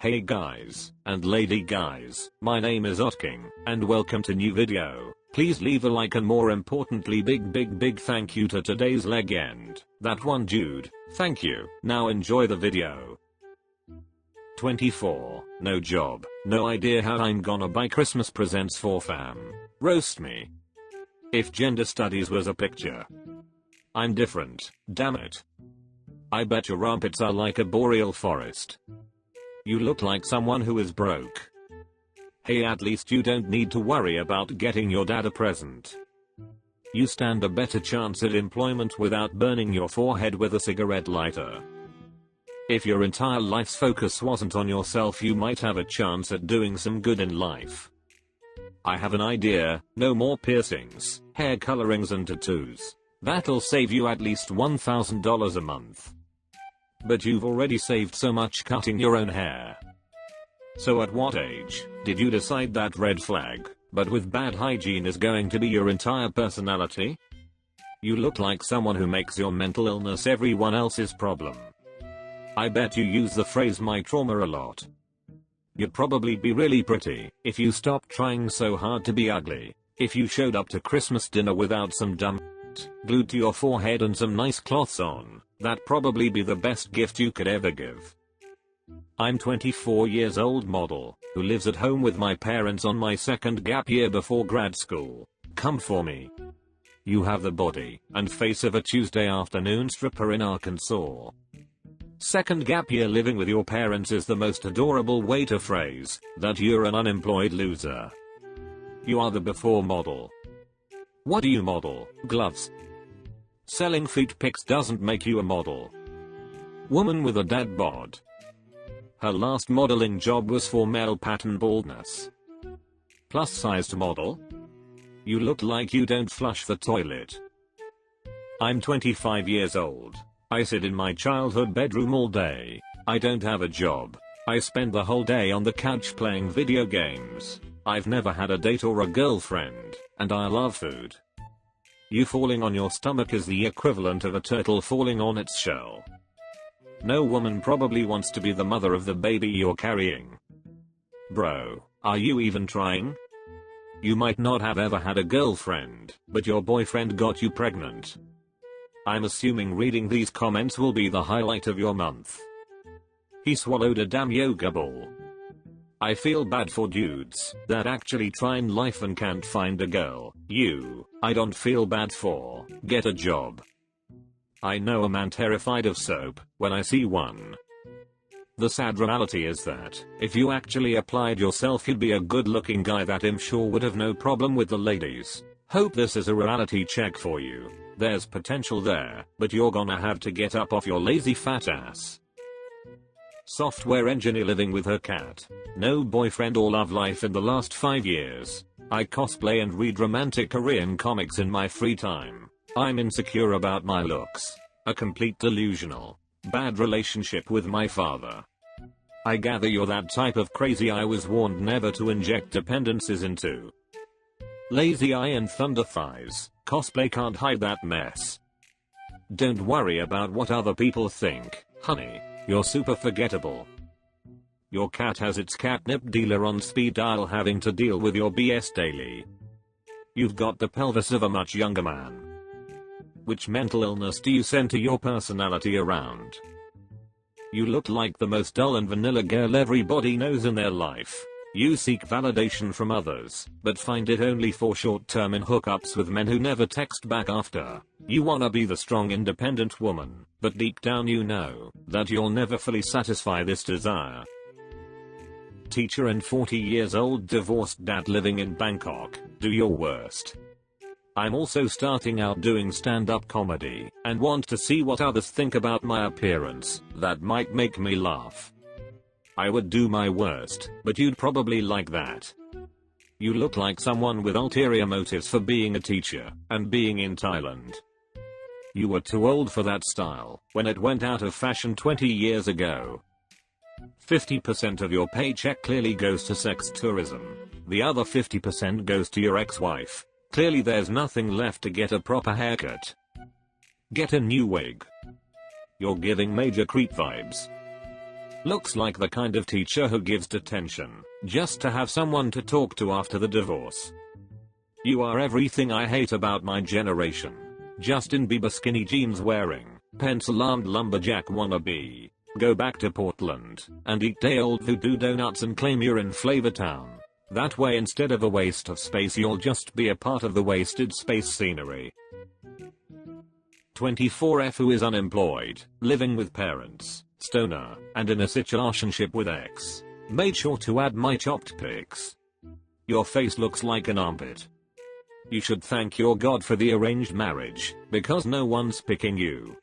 Hey guys, and lady guys, my name is Otkin, and welcome to new video. Please leave a like and more importantly big thank you to today's legend, that one dude, thank you. Now enjoy the video. 24, no job, no idea how I'm gonna buy Christmas presents for fam. Roast me. If gender studies was a picture. I'm different, damn it. I bet your armpits are like a boreal forest. You look like someone who is broke. Hey, at least you don't need to worry about getting your dad a present. You stand a better chance at employment without burning your forehead with a cigarette lighter. If your entire life's focus wasn't on yourself, you might have a chance at doing some good in life. I have an idea, no more piercings, hair colorings and tattoos. That'll save you at least $1,000 a month. But you've already saved so much cutting your own hair. So at what age did you decide that red flag, but with bad hygiene, is going to be your entire personality? You look like someone who makes your mental illness everyone else's problem. I bet you use the phrase my trauma a lot. You'd probably be really pretty if you stopped trying so hard to be ugly. If you showed up to Christmas dinner without some dumb glued to your forehead and some nice cloths on, that'd probably be the best gift you could ever give. I'm 24 years old model, who lives at home with my parents on my second gap year before grad school. Come for me. You have the body and face of a Tuesday afternoon stripper in Arkansas. Second gap year living with your parents is the most adorable way to phrase that you're an unemployed loser. You are the before model. What do you model? Gloves. Selling feet pics doesn't make you a model. Woman with a dad bod. Her last modeling job was for male pattern baldness. Plus sized model. You look like you don't flush the toilet. I'm 25 years old. I sit in my childhood bedroom all day. I don't have a job. I spend the whole day on the couch playing video games. I've never had a date or a girlfriend, and I love food. You falling on your stomach is the equivalent of a turtle falling on its shell. No woman probably wants to be the mother of the baby you're carrying. Bro, are you even trying? You might not have ever had a girlfriend, but your boyfriend got you pregnant. I'm assuming reading these comments will be the highlight of your month. He swallowed a damn yoga ball. I feel bad for dudes that actually try in life and can't find a girl. I don't feel bad for. Get a job. I know a man terrified of soap when I see one. The sad reality is that if you actually applied yourself, you'd be a good looking guy that I'm sure would have no problem with the ladies. Hope this is a reality check for you. There's potential there, but you're gonna have to get up off your lazy fat ass. Software engineer living with her cat. No boyfriend or love life in the last 5 years. I cosplay and read romantic Korean comics in my free time. I'm insecure about my looks. A complete delusional. Bad relationship with my father. I gather you're that type of crazy I was warned never to inject dependencies into. Lazy eye and thunder thighs. Cosplay can't hide that mess. Don't worry about what other people think, honey. You're super forgettable. Your cat has its catnip dealer on speed dial having to deal with your BS daily. You've got the pelvis of a much younger man. Which mental illness do you center your personality around? You look like the most dull and vanilla girl everybody knows in their life. You seek validation from others, but find it only for short-term in hookups with men who never text back after. You wanna be the strong independent woman, but deep down you know that you'll never fully satisfy this desire. Teacher and 40 years old divorced dad living in Bangkok, do your worst. I'm also starting out doing stand-up comedy, and want to see what others think about my appearance. That might make me laugh. I would do my worst, but you'd probably like that. You look like someone with ulterior motives for being a teacher and being in Thailand. You were too old for that style when it went out of fashion 20 years ago. 50% of your paycheck clearly goes to sex tourism. The other 50% goes to your ex-wife. Clearly there's nothing left to get a proper haircut. Get a new wig. You're giving major creep vibes. Looks like the kind of teacher who gives detention just to have someone to talk to after the divorce. You are everything I hate about my generation. Justin Bieber skinny jeans wearing, pencil-armed lumberjack wannabe. Go back to Portland and eat day-old voodoo donuts and claim you're in Flavor Town. That way instead of a waste of space you'll just be a part of the wasted space scenery. 24F who is unemployed, living with parents, stoner, and in a situationship with ex. Made sure to add my chopped pics. Your face looks like an armpit. You should thank your God for the arranged marriage, because no one's picking you.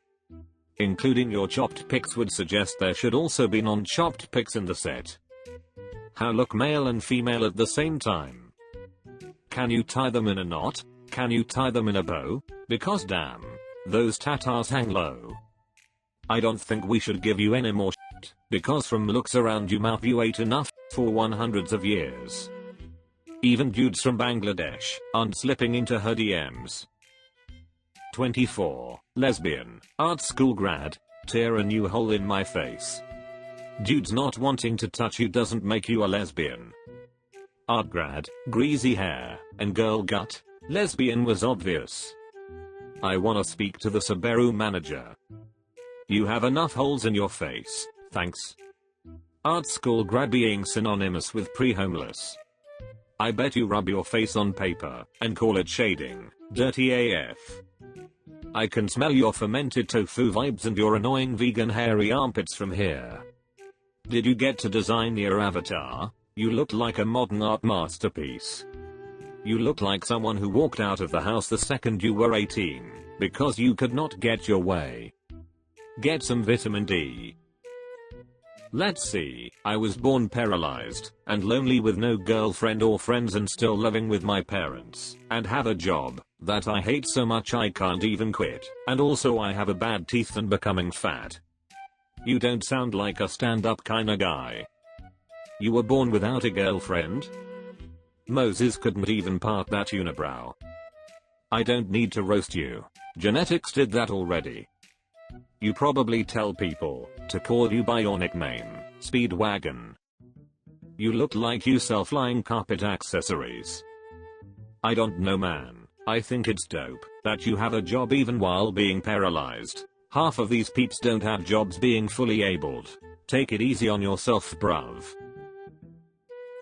Including your chopped pics would suggest there should also be non-chopped pics in the set. How look male and female at the same time? Can you tie them in a knot? Can you tie them in a bow? Because damn, those tatas hang low. I don't think we should give you any more shit, because from looks around your mouth you ate enough for 100s of years. Even dudes from Bangladesh aren't slipping into her DMs. 24. Lesbian, art school grad, tear a new hole in my face. Dudes not wanting to touch you doesn't make you a lesbian. Art grad, greasy hair, and girl gut, lesbian was obvious. I wanna speak to the Subaru manager. You have enough holes in your face, thanks. Art school grad being synonymous with pre-homeless. I bet you rub your face on paper and call it shading, dirty AF. I can smell your fermented tofu vibes and your annoying vegan hairy armpits from here. Did you get to design your avatar? You look like a modern art masterpiece. You look like someone who walked out of the house the second you were 18, because you could not get your way. Get some vitamin D. Let's see, I was born paralyzed, and lonely with no girlfriend or friends and still living with my parents, and have a job that I hate so much I can't even quit, and also I have a bad teeth and becoming fat. You don't sound like a stand-up kinda guy. You were born without a girlfriend? Moses couldn't even part that unibrow. I don't need to roast you. Genetics did that already. You probably tell people to call you by your nickname, Speedwagon. You look like you sell flying carpet accessories. I don't know man, I think it's dope that you have a job even while being paralyzed. Half of these peeps don't have jobs being fully abled. Take it easy on yourself bruv.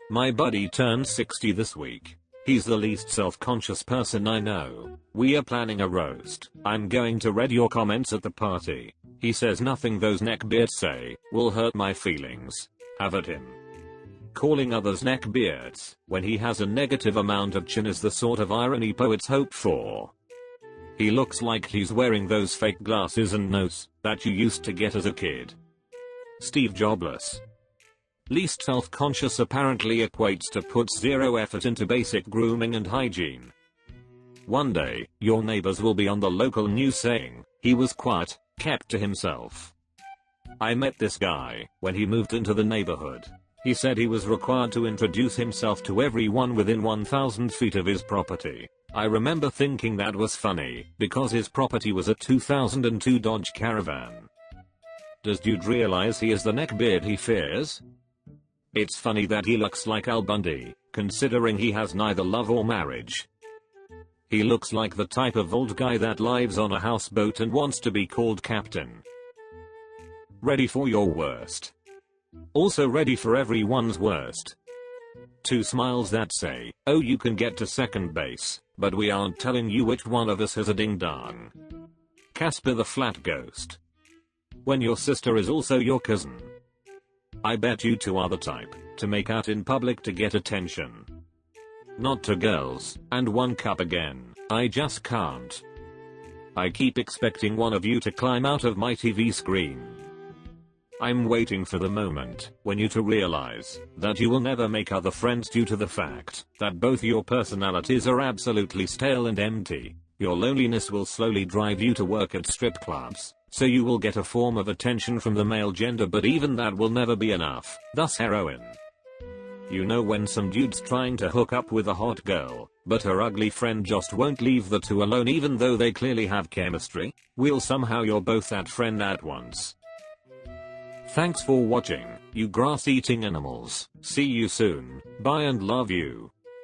My buddy turned 60 this week. He's the least self-conscious person I know. We are planning a roast. I'm going to read your comments at the party. He says nothing those neckbeards say will hurt my feelings. Have at him. Calling others neckbeards when he has a negative amount of chin is the sort of irony poets hope for. He looks like he's wearing those fake glasses and nose that you used to get as a kid. Steve Jobless. Least self-conscious apparently equates to puts zero effort into basic grooming and hygiene. One day, your neighbors will be on the local news saying, he was quiet, kept to himself. I met this guy when he moved into the neighborhood. He said he was required to introduce himself to everyone within 1,000 feet of his property. I remember thinking that was funny, because his property was a 2002 Dodge Caravan. Does dude realize he is the neckbeard he fears? It's funny that he looks like Al Bundy, considering he has neither love or marriage. He looks like the type of old guy that lives on a houseboat and wants to be called captain. Ready for your worst. Also ready for everyone's worst. Two smiles that say, oh you can get to second base, but we aren't telling you which one of us has a ding dong. Casper the Flat Ghost. When your sister is also your cousin. I bet you two are the type to make out in public to get attention. Not to girls, and one cup again, I just can't. I keep expecting one of you to climb out of my TV screen. I'm waiting for the moment when you to realize that you will never make other friends due to the fact that both your personalities are absolutely stale and empty. Your loneliness will slowly drive you to work at strip clubs, so you will get a form of attention from the male gender, but even that will never be enough, thus heroin. You know when some dude's trying to hook up with a hot girl, but her ugly friend just won't leave the two alone even though they clearly have chemistry? Well somehow you're both that friend at once. Thanks for watching, you grass-eating animals. See you soon. Bye and love you.